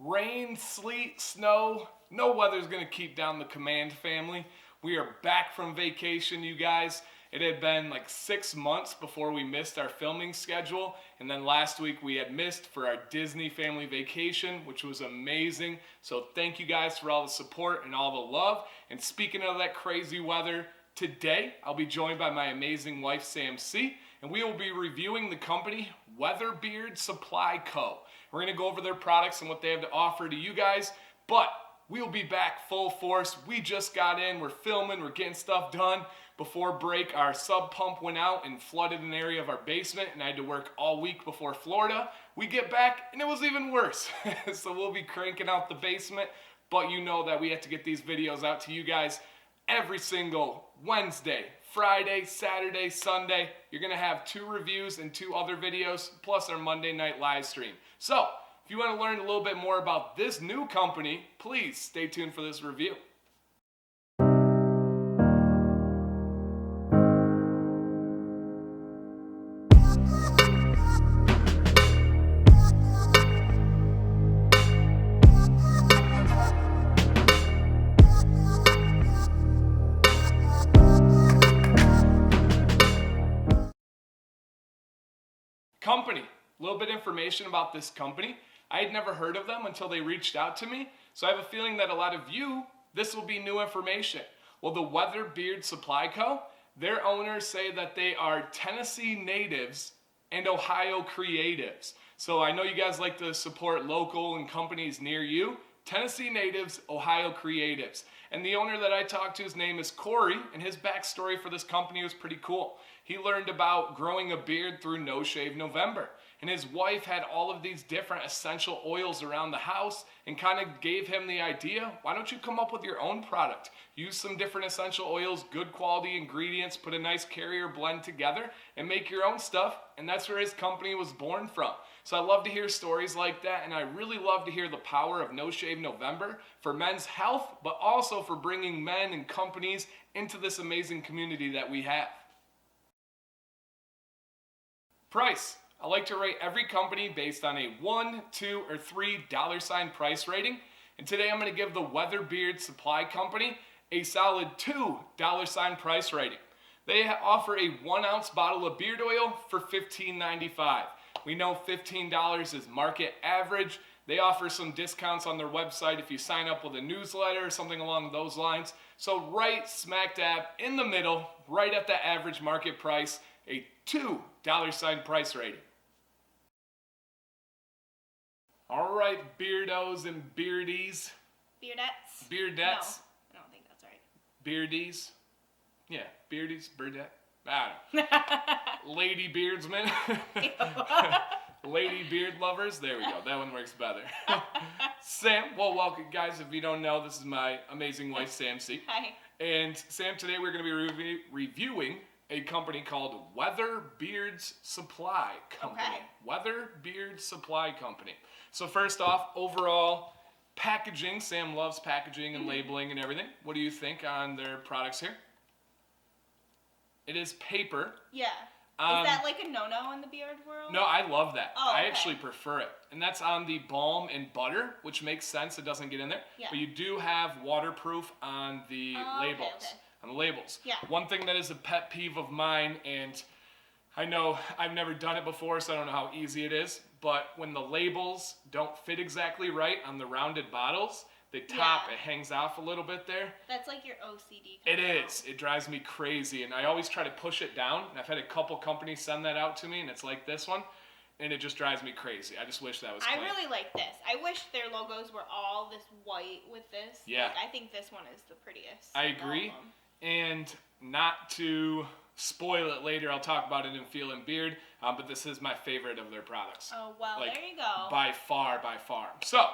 Rain, sleet, snow, no weather's gonna keep down the Command family. We are back from vacation, you guys. It had been like 6 months before we missed our filming schedule, and then last week we had missed for our Disney family vacation, which was amazing. So thank you guys for all the support and all the love. And speaking of that crazy weather, today I'll be joined by my amazing wife, Sam C., and we will be reviewing the company DanCBearded Supply Co. We're going to go over their products and what they have to offer to you guys, but we'll be back full force. We just got in, we're filming, we're getting stuff done. Before break, our sub pump went out and flooded an area of our basement, and I had to work all week before Florida. We get back, and it was even worse. So we'll be cranking out the basement, but you know that we have to get these videos out to you guys every single Wednesday, Friday, Saturday, Sunday. You're going to have 2 reviews and 2 other videos, plus our Monday night live stream. So, if you want to learn a little bit more about this new company, please stay tuned for this review. Company. A little bit of information about this company. I had never heard of them until they reached out to me, so I have a feeling that a lot of you, this will be new information. Well, the DanCBearded Supply Co., their owners say that they are Tennessee natives and Ohio creatives. So I know you guys like to support local and companies near you. Tennessee natives, Ohio creatives. And the owner that I talked to, his name is Corey, and his backstory for this company was pretty cool. He learned about growing a beard through No Shave November. And his wife had all of these different essential oils around the house and kind of gave him the idea, why don't you come up with your own product? Use some different essential oils, good quality ingredients, put a nice carrier blend together and make your own stuff. And that's where his company was born from. So I love to hear stories like that, and I really love to hear the power of No Shave November for men's health, but also for bringing men and companies into this amazing community that we have. Price. I like to rate every company based on a $1, $2, or $3 price rating. And today I'm going to give the DanCBearded Supply Company a solid $2 price rating. They offer a 1-ounce bottle of beard oil for $15.95. We know $15 is market average. They offer some discounts on their website if you sign up with a newsletter or something along those lines. So right smack dab in the middle, right at the average market price, a $2 price rating. All right, beardos and beardies. Beardettes? Beardettes. No, I don't think that's right. Beardies. Yeah, beardies, beardette. I don't know. Lady beardsmen. Lady beard lovers. There we go. That one works better. Sam, well, welcome, guys. If you don't know, this is my amazing wife, Sam C. Hi. And Sam, today we're going to be reviewing a company called DanCBearded Supply Company. Okay. DanCBearded Supply Company. So first off, overall packaging. Sam loves packaging and labeling and everything. What do you think on their products here? It is paper. Yeah. Is that like a no-no in the beard world? No, I love that. Oh, okay. I actually prefer it. And that's on the balm and butter, which makes sense. It doesn't get in there. Yeah. But you do have waterproof on the labels. Okay. On the labels. Yeah. One thing that is a pet peeve of mine, and I know I've never done it before, so I don't know how easy it is, but when the labels don't fit exactly right on the rounded bottles, the top, it hangs off a little bit there. That's like your OCD. It is. It drives me crazy, and I always try to push it down. And I've had a couple companies send that out to me, and it's like this one, and it just drives me crazy. I just wish that was clean. I really like this. I wish their logos were all this white with this. Yeah. Like, I think this one is the prettiest. I agree. And not to spoil it later, I'll talk about it in Feel and Beard, but this is my favorite of their products. Oh, well, like, there you go. By far. So,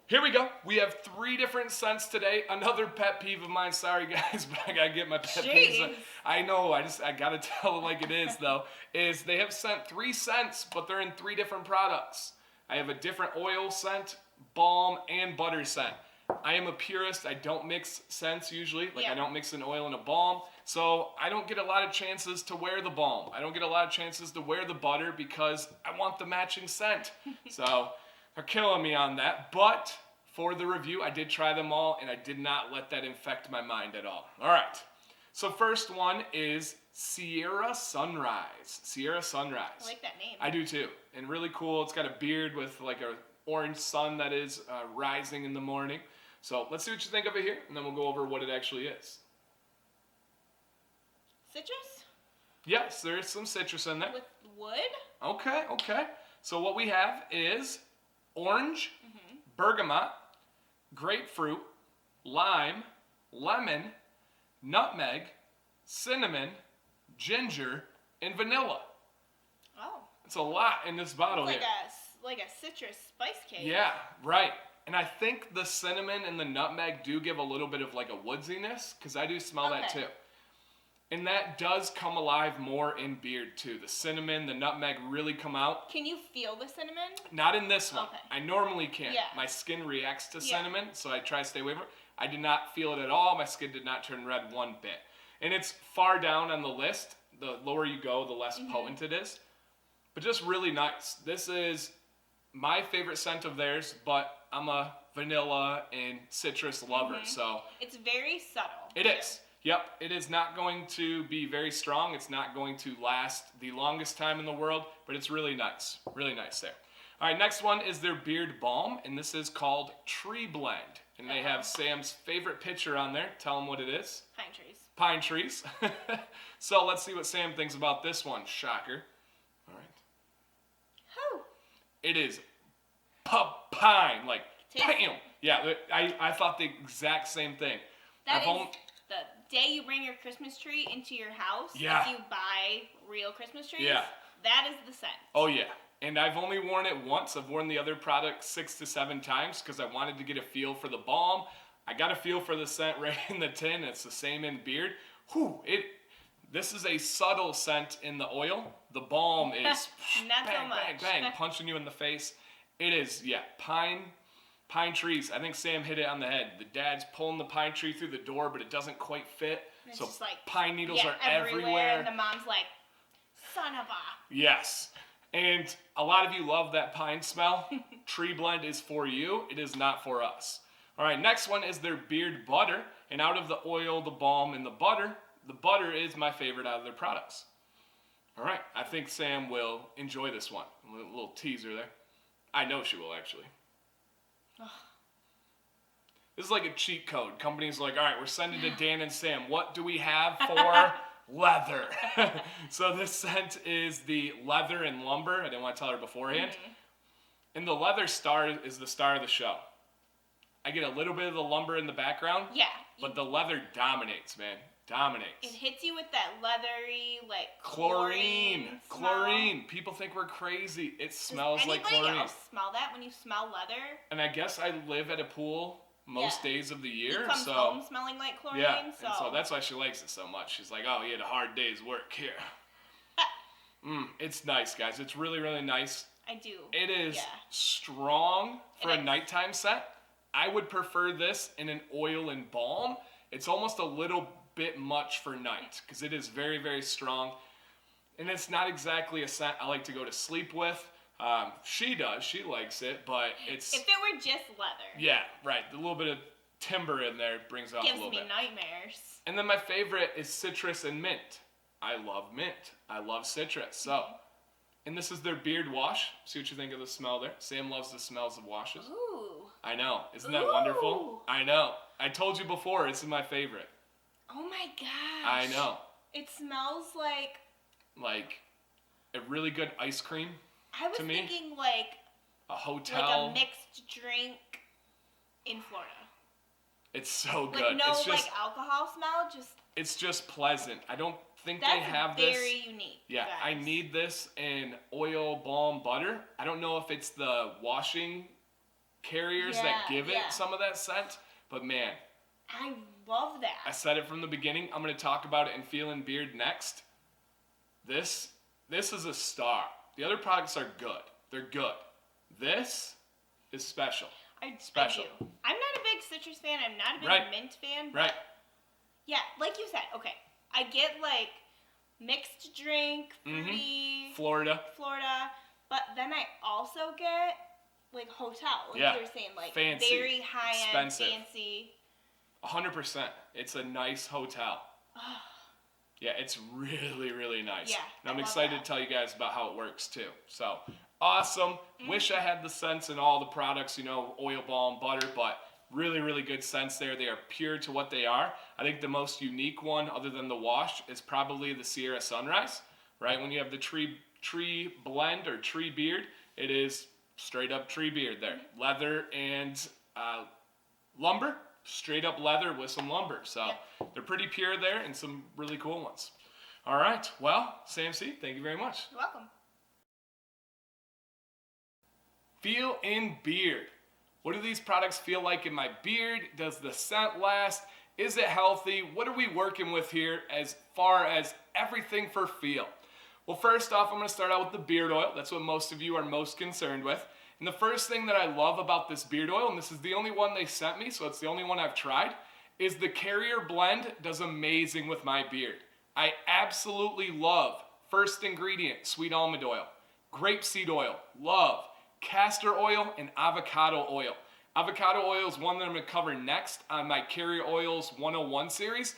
here we go. We have 3 different scents today. Another pet peeve of mine. Sorry, guys, but I gotta get my pet peeves. I know. I gotta tell it like it is, though. Is they have sent 3 scents, but they're in 3 different products. I have a different oil scent, balm, and butter scent. I am a purist. I don't mix scents usually. I don't mix an oil and a balm. So I don't get a lot of chances to wear the balm. I don't get a lot of chances to wear the butter because I want the matching scent. So are killing me on that. But for the review, I did try them all, and I did not let that infect my mind at all. All right. So first one is Sierra Sunrise. Sierra Sunrise. I like that name. I do too. And really cool. It's got a beard with like a orange sun that is rising in the morning. So let's see what you think of it here, and then we'll go over what it actually is. Citrus? Yes, there is some citrus in there. With wood? Okay, okay. So what we have is orange, bergamot, grapefruit, lime, lemon, nutmeg, cinnamon, ginger, and vanilla. Oh. It's a lot in this bottle It's here. like a citrus spice cake. Yeah, right. And I think the cinnamon and the nutmeg do give a little bit of like a woodsiness, because I do smell that too. And that does come alive more in beard too. The cinnamon, the nutmeg really come out. Can you feel the cinnamon? Not in this one. Okay. I normally can. Yeah. My skin reacts to cinnamon, so I try to stay away from it. I did not feel it at all. My skin did not turn red one bit. And it's far down on the list. The lower you go, the less potent it is. But just really nice. This is my favorite scent of theirs, but I'm a vanilla and citrus lover, so. It's very subtle. It is. Yep, it is not going to be very strong. It's not going to last the longest time in the world, but it's really nice. Really nice there. All right, next one is their beard balm, and this is called Tree Blend. And they have Sam's favorite picture on there. Tell them what it is. Pine trees. Pine trees. So let's see what Sam thinks about this one. Shocker. All right. Whew. It is pine, like, Tasty. bam. Yeah, I thought the exact same thing. That is the day you bring your Christmas tree into your house. Yeah. If you buy real Christmas trees. Yeah. That is the scent. Oh, yeah. And I've only worn it once. I've worn the other product 6 to 7 times because I wanted to get a feel for the balm. I got a feel for the scent right in the tin. It's the same in beard. Whew, this is a subtle scent in the oil. The balm is Not bang, so much. bang, bang, punching you in the face. It is, yeah, pine trees. I think Sam hit it on the head. The dad's pulling the pine tree through the door, but it doesn't quite fit. It's So just like, pine needles are everywhere. And the mom's like, son of a. Yes. And a lot of you love that pine smell. Tree Blend is for you. It is not for us. All right, next one is their beard butter. And out of the oil, the balm, and the butter is my favorite out of their products. All right, I think Sam will enjoy this one. A little teaser there. I know she will, actually. This is like a cheat code. Companies are like, all right, we're sending to Dan and Sam. What do we have for leather? So this scent is the leather and lumber. I didn't want to tell her beforehand. And the leather star is the star of the show. I get a little bit of the lumber in the background. Yeah. But the leather dominates, man. Dominates. It hits you with that leathery, like, Chlorine. smell. People think we're crazy. It smells like Does anybody chlorine. else smell that when you smell leather? And I guess I live at a pool most days of the year. You come so home smelling like chlorine. yeah, So. and so that's why she likes it so much. She's like, oh, he had a hard day's work here. It's nice, guys. It's really, really nice. I do. It is Yeah. strong for It a is. nighttime scent. I would prefer this in an oil and balm. It's almost a little bit much for night because it is very, very strong. And it's not exactly a scent I like to go to sleep with. She does. She likes it, but it's... If it were just leather. Yeah, right. The little bit of timber in there brings it off a little Gives me bit. nightmares. And then my favorite is citrus and mint. I love mint. I love citrus. So, and this is their beard wash. See what you think of the smell there. Sam loves the smells of washes. Ooh. I know. Isn't that wonderful? I know. I told you before, it's my favorite. Oh my gosh. I know. It smells like... Like a really good ice cream. I was to me. thinking like A hotel. like a mixed drink in Florida. It's so good. Like no it's just, like alcohol smell, just it's just pleasant. I don't think that's they have this. very unique. Yeah, guys. I need this in oil, balm, butter. I don't know if it's the washing carriers that give it some of that scent, but man, I love I that. said it from the beginning. I'm going to talk about it in Feelin' Beard next. This is a star. The other products are good. They're good. This is special. Special. I do. I'm not a big citrus fan. I'm not a big Right. mint fan. Right. Yeah, like you said. Okay, I get like mixed drink, fruity, Florida. Florida, but then I also get like hotel. Like Yeah. you were saying, like Fancy, very high expensive. end, fancy. 100%. It's a nice hotel. Yeah, it's really, really nice. Yeah, And I'm I love excited that. to tell you guys about how it works too. So, awesome. Wish I had the scents in all the products, you know, oil, balm, butter, but really, really good scents there. They are pure to what they are. I think the most unique one, other than the wash, is probably the Sierra Sunrise, right? When you have the tree blend or tree beard, it is straight up tree beard there. Leather and lumber, straight up leather with some lumber. So they're pretty pure there and some really cool ones. All right, well, Sam C, thank you very much. You're welcome. Feel in beard. What do these products feel like in my beard? Does the scent last? Is it healthy? What are we working with here as far as everything for feel? Well, first off, I'm going to start out with the beard oil. That's what most of you are most concerned with. And the first thing that I love about this beard oil, and this is the only one they sent me, so it's the only one I've tried, is the Carrier blend does amazing with my beard. I absolutely love first ingredient, sweet almond oil, grapeseed oil, love, castor oil, and avocado oil. Avocado oil is one that I'm going to cover next on my Carrier Oils 101 series.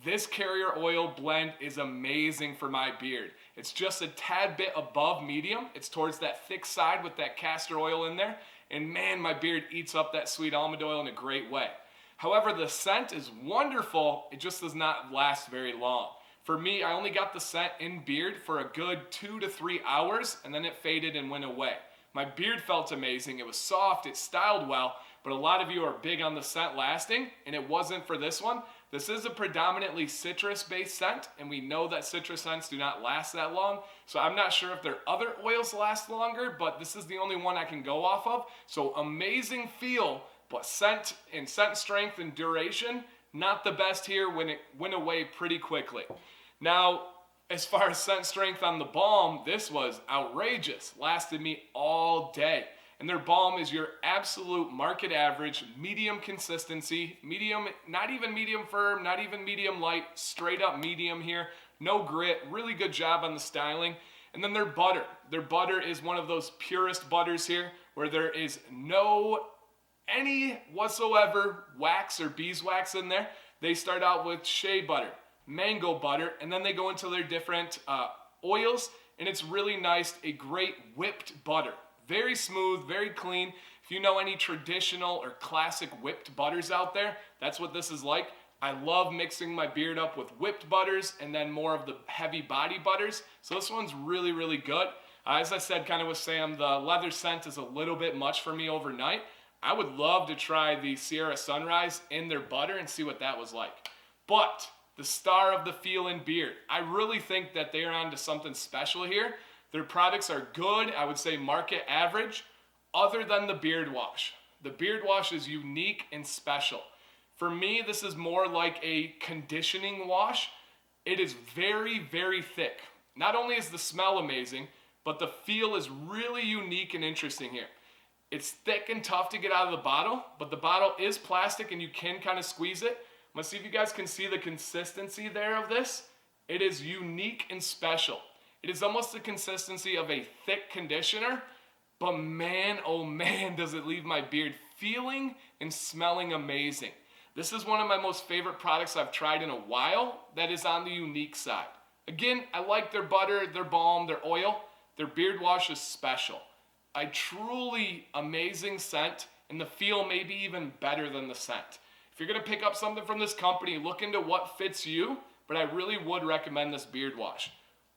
This Carrier oil blend is amazing for my beard. It's just a tad bit above medium. It's towards that thick side with that castor oil in there. And man, my beard eats up that sweet almond oil in a great way. However, the scent is wonderful. It just does not last very long. For me, I only got the scent in beard for a good 2 to 3 hours, and then it faded and went away. My beard felt amazing. It was soft, it styled well, but a lot of you are big on the scent lasting, and it wasn't for this one. This is a predominantly citrus-based scent, and we know that citrus scents do not last that long, so I'm not sure if their other oils last longer, but this is the only one I can go off of. So amazing feel, but scent strength and duration, not the best here when it went away pretty quickly. Now, as far as scent strength on the balm, this was outrageous. Lasted me all day. And their balm is your absolute market average, medium consistency, medium, not even medium firm, not even medium light, straight up medium here. No grit, really good job on the styling. And then their butter. Their butter is one of those purest butters here where there is no any whatsoever wax or beeswax in there. They start out with shea butter, mango butter, and then they go into their different oils, and it's really nice, a great whipped butter. Very smooth, very clean. If you know any traditional or classic whipped butters out there, that's what this is like. I love mixing my beard up with whipped butters and then more of the heavy body butters. So this one's really, really good. As I said kind of with Sam, the leather scent is a little bit much for me overnight. I would love to try the Sierra Sunrise in their butter and see what that was like. But the star of the feel in beard, I really think that they are onto something special here. Their products are good, I would say market average, other than the beard wash. The beard wash is unique and special. For me, this is more like a conditioning wash. It is very, very thick. Not only is the smell amazing, but the feel is really unique and interesting here. It's thick and tough to get out of the bottle, but the bottle is plastic and you can kind of squeeze it. I'm gonna see if you guys can see the consistency there of this. It is unique and special. It is almost the consistency of a thick conditioner, but man, oh man, does it leave my beard feeling and smelling amazing. This is one of my most favorite products I've tried in a while that is on the unique side. Again, I like their butter, their balm, their oil. Their beard wash is special. A truly amazing scent, and the feel may be even better than the scent. If you're gonna pick up something from this company, look into what fits you, but I really would recommend this beard wash.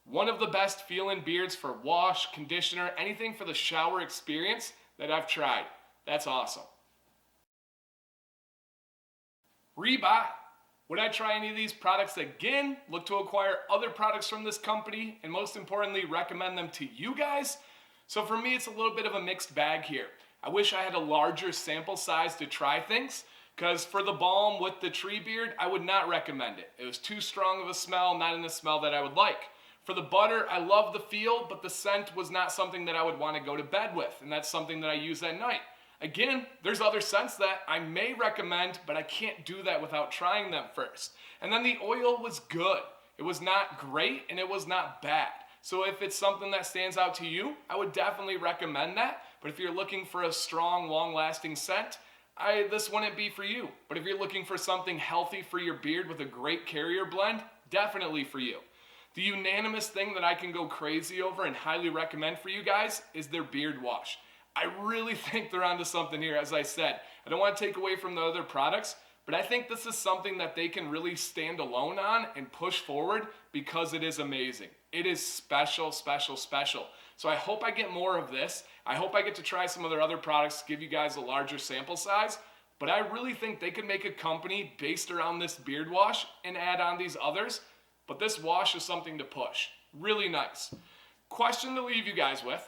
One of the best feeling beards for wash, conditioner, anything for the shower experience that I've tried. That's awesome. Rebuy. Would I try any of these products again? Look to acquire other products from this company, and most importantly, recommend them to you guys? So for me, it's a little bit of a mixed bag here. I wish I had a larger sample size to try things, because for the balm with the tree beard, I would not recommend it. It was too strong of a smell, not in the smell that I would like. For the butter, I love the feel, but the scent was not something that I would want to go to bed with, and that's something that I use at night. Again, there's other scents that I may recommend, but I can't do that without trying them first. And then the oil was good. It was not great, and it was not bad. So if it's something that stands out to you, I would definitely recommend that. But if you're looking for a strong, long-lasting scent, this wouldn't be for you. But if you're looking for something healthy for your beard with a great carrier blend, definitely for you. The unanimous thing that I can go crazy over and highly recommend for you guys is their beard wash. I really think they're onto something here, as I said. I don't want to take away from the other products, but I think this is something that they can really stand alone on and push forward because it is amazing. It is special, special, special. So I hope I get more of this. I hope I get to try some of their other products to give you guys a larger sample size. But I really think they could make a company based around this beard wash and add on these others. But this wash is something to push. Really nice. Question to leave you guys with.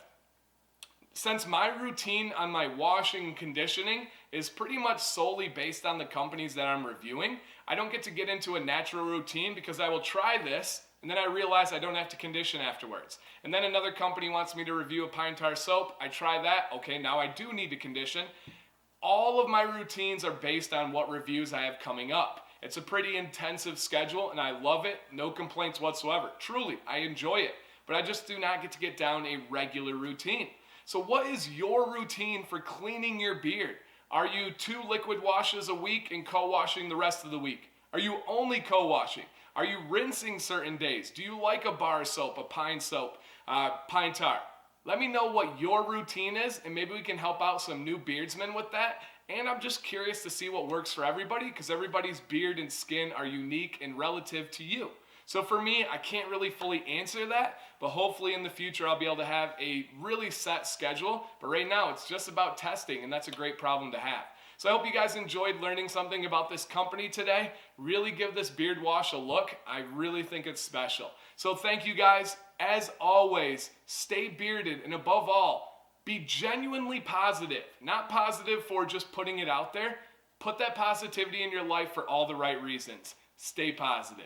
Since my routine on my washing and conditioning is pretty much solely based on the companies that I'm reviewing, I don't get to get into a natural routine because I will try this and then I realize I don't have to condition afterwards. And then another company wants me to review a pine tar soap. I try that. Okay, now I do need to condition. All of my routines are based on what reviews I have coming up. It's a pretty intensive schedule and I love it. No complaints whatsoever. Truly, I enjoy it. But I just do not get to get down a regular routine. So what is your routine for cleaning your beard? Are you 2 liquid washes a week and co-washing the rest of the week? Are you only co-washing? Are you rinsing certain days? Do you like a bar soap, a pine soap, pine tar? Let me know what your routine is and maybe we can help out some new beardsmen with that. And I'm just curious to see what works for everybody because everybody's beard and skin are unique and relative to you. So for me, I can't really fully answer that, but hopefully in the future I'll be able to have a really set schedule. But right now it's just about testing and that's a great problem to have. So I hope you guys enjoyed learning something about this company today. Really give this beard wash a look. I really think it's special. So thank you guys. As always, stay bearded and above all, be genuinely positive. Not positive for just putting it out there. Put that positivity in your life for all the right reasons. Stay positive.